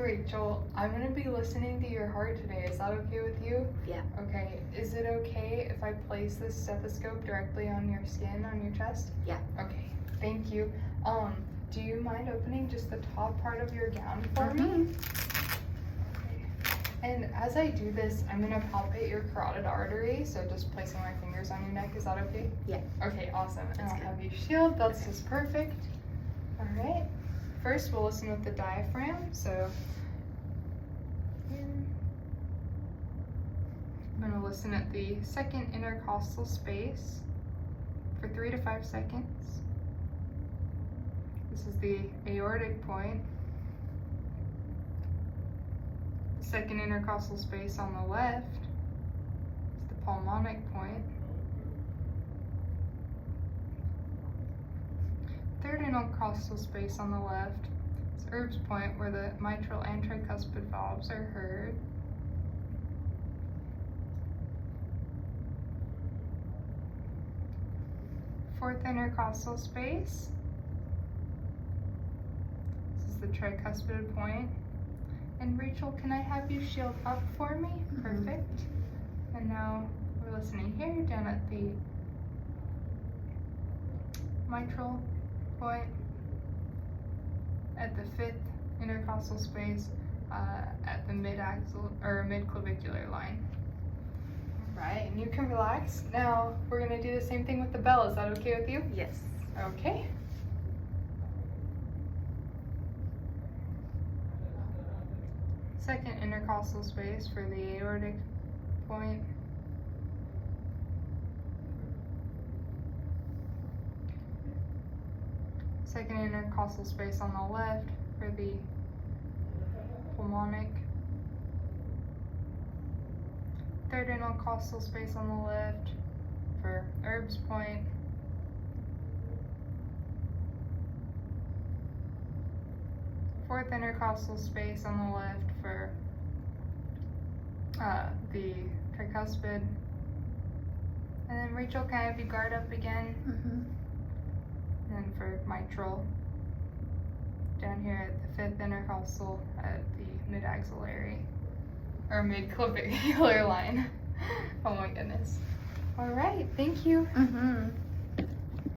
Rachel, I'm going to be listening to your heart today. Is that okay with you? Yeah. Okay. Is it okay if I place this stethoscope directly on your skin, on your chest? Yeah. Okay. Thank you. Do you mind opening just the top part of your gown for me? Okay. And as I do this, I'm going to palpate your carotid artery. So just placing my fingers on your neck. Is that okay? Yeah. Okay, awesome. And That's I'll good. have you shield. That's just perfect. All right. First, we'll listen with the diaphragm. So I'm going to listen at the second intercostal space for 3 to 5 seconds. This is the aortic point. The second intercostal space on the left is the pulmonic point. Third intercostal space on the left is Erb's point, where the mitral and tricuspid valves are heard. Fourth intercostal space. This is the tricuspid point. And Rachel, can I have you shield up for me? Perfect. And now we're listening here down at the mitral point, at the fifth intercostal space, at the mid-axial or mid-clavicular line. All right, and you can relax. Now we're gonna do the same thing with the bell. Is that okay with you? Yes. Okay. Second intercostal space for the aortic point. Second intercostal space on the left for the pulmonic. Third intercostal space on the left for Erb's point. Fourth intercostal space on the left for the tricuspid. And then Rachel, can I have you guard up again? And then for mitral, down here at the fifth intercostal at the mid-axillary, or mid-clavicular line. Oh my goodness. All right, thank you.